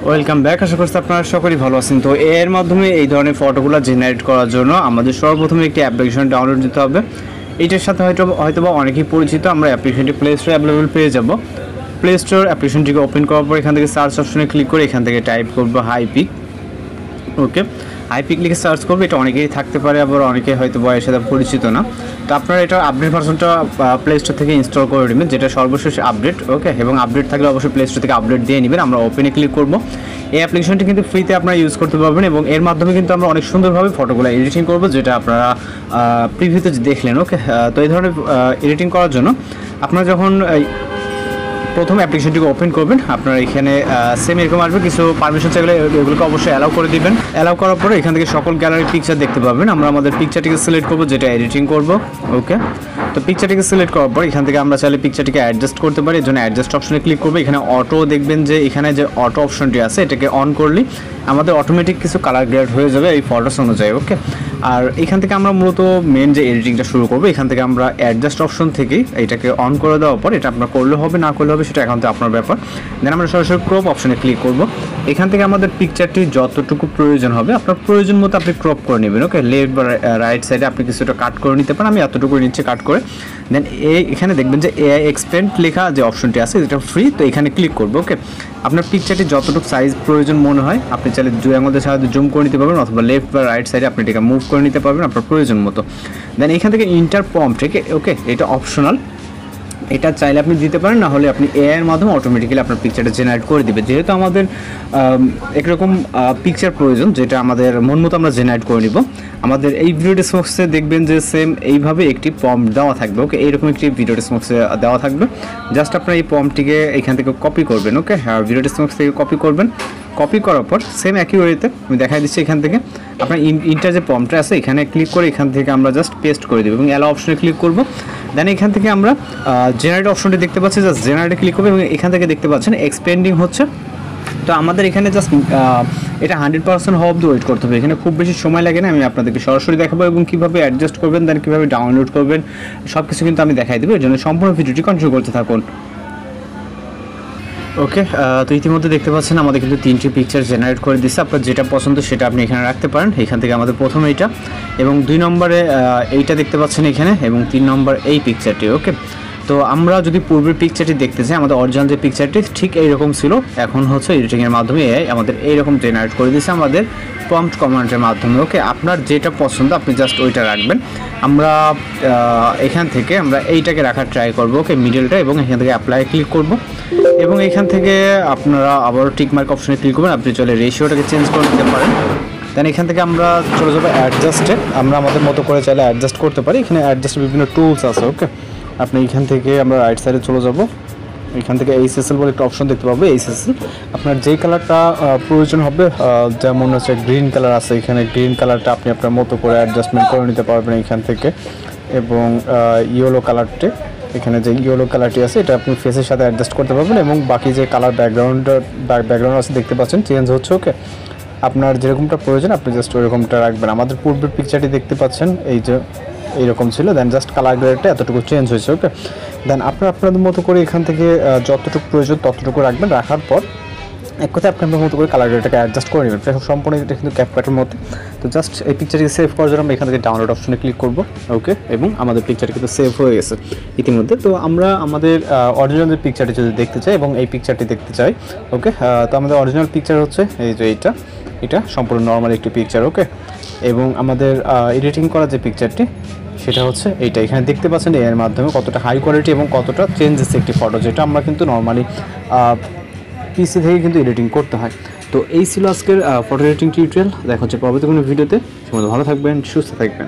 Welcome back. আশা করছি আপনারা সকলেই ভালো আছেন। তো এর মাধ্যমে এই ধরনের ফটোগুলো জেনারেট করার জন্য আমাদের সর্বপ্রথমে একটি অ্যাপ্লিকেশন ডাউনলোড দিতে হবে। এইটার সাথে হয়তোবা অনেকেই পরিচিত। আমরা অ্যাপ্লিকেশনটি প্লে স্টোরে অ্যাভেলেবল পেয়ে যাব। প্লে স্টোর অ্যাপ্লিকেশনটিকে ওপেন করার পর এখান থেকে সার্চ অপশনে ক্লিক করে এখান থেকে টাইপ করবো হাইপিক। ওকে, হাইপিক লিখে সার্চ করবো। এটা অনেকেই থাকতে পারে, আবার অনেকে হয়তো বয়ের সাথে পরিচিত না। তো আপনারা এটা আপডেট ভার্সনটা প্লে স্টোর থেকে ইনস্টল করে নেবেন, যেটা সর্বশেষ আপডেট। ওকে, এবং আপডেট থাকলে অবশ্যই প্লে স্টোর থেকে আপডেট দিয়ে নেবেন। আমরা ওপেনে ক্লিক করব। এই অ্যাপ্লিকেশনটি কিন্তু ফ্রিতে আপনারা ইউজ করতে পারবেন এবং এর মাধ্যমে কিন্তু আমরা অনেক সুন্দরভাবে ফটোগুলো এডিটিং করব, যেটা আপনারা প্রিভিউতে দেখলেন। ওকে, তো এই ধরনের এডিটিং করার জন্য আপনারা যখন প্রথম অ্যাপ্লিকেশনটিকে ওপেন করবেন, আপনারা এখানে সেম এরকম আসবে। কিছু পারমিশন চাইলে এগুলোকে অবশ্যই অ্যালাউ করে দিবেন। অ্যালাউ করার পরে এখান থেকে সকল গ্যালারি পিকচার দেখতে পাবেন। আমরা আমাদের পিকচারটিকে সিলেক্ট করবো, যেটা এডিটিং করব। ওকে, তো পিকচারটিকে সিলেক্ট করার পর এখান থেকে আমরা চাইলে পিকচারটিকে অ্যাডজাস্ট করতে পারি। এর জন্য অ্যাডজাস্ট অপশনে ক্লিক করবো। এখানে অটো দেখবেন যে এখানে যে অটো অপশনটি আছে, এটাকে অন করলে আমাদের অটোমেটিক কিছু কালার গ্রেড হয়ে যাবে এই ফটোস অনুযায়ী। ওকে, আর এখান থেকে আমরা মূলত মেন যে এডিটিংটা শুরু করবো, এখান থেকে আমরা অ্যাডজাস্ট অপশন থেকেই এটাকে অন করে দেওয়ার পর এটা আপনার করলে হবে না করলে হবে সেটা এখন তো আপনার ব্যাপার। দেন আমরা সরাসরি ক্রপ অপশনে ক্লিক করব। এখান থেকে আমাদের পিকচারটি যতটুকু প্রয়োজন হবে আপনার প্রয়োজন মতো আপনি ক্রপ করে নেবেন। ওকে, লেফট বা রাইট সাইডে আপনি কিছুটা কাট করে নিতে পারেন। আমি এতটুকু নিচে কাট করে দেন এখানে দেখবেন যে এআই এক্সপেন্ড লেখা যে অপশনটি আছে এটা ফ্রি, তো এখানে ক্লিক করবো। ওকে, আপনার পিকচারটি যতটুকু সাইজ প্রয়োজন মনে হয় আপনি চাইলে দুই আঙুলের সাহায্যে জুম করে নিতে পারবেন, অথবা লেফট বা রাইট সাইডে আপনি এটাকে মুভ করে নিতে পারবেন আপনার প্রয়োজন মতো। দেন এখান থেকে ইন্টার প্রম্পট থেকে, ওকে, এটা অপশনাল, এটা চাইলে আপনি দিতে পারেন, না হলে আপনি এআই এর মাধ্যমে অটোমেটিক্যালি আপনার পিকচারটা জেনারেট করে দিবে। যেহেতু আমাদের একরকম পিকচার প্রয়োজন, যেটা আমাদের মন মতো আমরা জেনারেট করে নিব। আমাদের এই ভিডিও ডেসক্রিপশনে দেখবেন যে সেম এইভাবে একটি প্রম্পট দেওয়া থাকবে। ওকে, এইরকম একটি ভিডিও ডেসক্রিপশনে দেওয়া থাকবে। জাস্ট আপনার এই প্রম্পটটিকে এখান থেকে কপি করবেন। ওকে, হ্যাঁ, ভিডিও ডেসক্রিপশন থেকে কপি করবেন। কপি করার পর সেম একই ওয়েতে আমি দেখাই দিচ্ছি। এখান থেকে আপনার ইন্টার যে প্রম্পটটা আছে এখানে ক্লিক করে এখান থেকে আমরা জাস্ট পেস্ট করে দেবো এবং অ্যালাউ অপশনে ক্লিক করব। দেন এখান থেকে আমরা জেনারেট অপশনটি দেখতে পাচ্ছি, জাস্ট জেনারেটে ক্লিক করবো এবং এখান থেকে দেখতে পাচ্ছেন এক্সপেন্ডিং হচ্ছে। তো আমাদের এখানে জাস্ট এটা 100% হওয়া অবধি ওয়েট করতে হবে। এখানে খুব বেশি সময় লাগে না, আমি আপনাদেরকে সরাসরি দেখাবো এবং কীভাবে অ্যাডজাস্ট করবেন, দেন কীভাবে ডাউনলোড করবেন সব কিছু কিন্তু আমি দেখাই দেবো। এর জন্য সম্পূর্ণ ভিডিওটি কন্টিনিউ করতে থাকুন। ওকে, তো ইতিমধ্যে দেখতে পাচ্ছেন আমাদের কিন্তু 3টি পিকচার জেনারেট করে দিচ্ছে। আপনার যেটা পছন্দ সেটা আপনি এখানে রাখতে পারেন। এখান থেকে আমাদের প্রথম এইটা এবং 2 নম্বরে এইটা দেখতে পাচ্ছেন এখানে, এবং 3 নম্বর এই পিকচারটি। ওকে, তো আমরা যদি পূর্বের পিকচারটি দেখতে চাই, আমাদের অরিজিনাল যে পিকচারটি ঠিক এইরকম ছিল, এখন হচ্ছে এডিটিংয়ের মাধ্যমে আমাদের এইরকম জেনারেট করে দিচ্ছে আমাদের প্রম্পট কমান্ডের মাধ্যমে। ওকে, আপনার যেটা পছন্দ আপনি জাস্ট ওইটা রাখবেন। আমরা এখান থেকে আমরা এইটাকে রাখার ট্রাই করব। ওকে, মিডলটা, এবং এখান থেকে অ্যাপ্লাই ক্লিক করব এবং এখান থেকে আপনারা আবারও টিকমার্ক অপশনে ক্লিক করবেন। আপনি চলে রেশিওটাকে চেঞ্জ করে নিতে পারেন। দেন এখান থেকে আমরা চলে যাবো অ্যাডজাস্টে। আমরা আমাদের মতো করে চাইলে অ্যাডজাস্ট করতে পারি। এখানে অ্যাডজাস্টের বিভিন্ন টুলস আছে। ওকে, আপনি এখান থেকে আমরা রাইট সাইডে চলে যাব। এখান থেকে এইচএসএল বলে একটা অপশন দেখতে পাবো। এইচএসএল আপনার যেই কালারটা প্রয়োজন হবে, যেমন হচ্ছে গ্রিন কালার আছে, এখানে গ্রিন কালারটা আপনি আপনার মতো করে অ্যাডজাস্টমেন্ট করে নিতে পারবেন এখান থেকে। এবং ইয়েলো কালারটি, এখানে যে ইয়েলো কালারটি আছে এটা আপনি ফেসের সাথে অ্যাডজাস্ট করতে পারবেন এবং বাকি যে কালার ব্যাকগ্রাউন্ড আছে দেখতে পাচ্ছেন চেঞ্জ হচ্ছে। ওকে, আপনার যেরকমটা প্রয়োজন আপনি জাস্ট ওইরকমটা রাখবেন। আমাদের পূর্বের পিকচারটি দেখতে পাচ্ছেন এই যে এইরকম ছিল, দেন জাস্ট কালার গ্রেডটা এতটুকু চেঞ্জ হয়েছে। ওকে, দেন আপনাদের মতো করে এখান থেকে যতটুকু প্রয়োজন ততটুকু রাখবেন। রাখার পর এক কথায় আপনার মতো করে কালার গ্রেডটাকে অ্যাডজাস্ট করে নেবেন। সম্পূর্ণ এটা কিন্তু ক্যাপকাটের মধ্যে। তো জাস্ট এই পিকচারটিকে সেভ করার জন্য আমরা এখান থেকে ডাউনলোড অপশনে ক্লিক করব। ওকে, এবং আমাদের পিকচারটি কিন্তু সেভ হয়ে গেছে ইতিমধ্যে। তো আমরা আমাদের অরিজিনাল যে পিকচারটি যদি দেখতে চাই এবং এই পিকচারটি দেখতে চাই। ওকে, তো আমাদের অরিজিনাল পিকচার হচ্ছে এই যে এটা সম্পূর্ণ নর্মাল একটি পিকচার। ওকে, এবং আমাদের এডিটিং করা যে পিকচারটি সেটা হচ্ছে এইটা। এখানে দেখতে পাচ্ছেন এর মাধ্যমে কতটা হাই কোয়ালিটি এবং কতটা চেঞ্জেস একটি ফটো, যেটা আমরা কিন্তু নর্মালি পিসি থেকে কিন্তু এডিটিং করতে হয়। তো এই ছিল আজকের ফটো এডিটিং টিউটোরিয়াল। দেখা হচ্ছে পরবর্তী কোনো ভিডিওতে। ভালো থাকবেন, সুস্থ থাকবেন।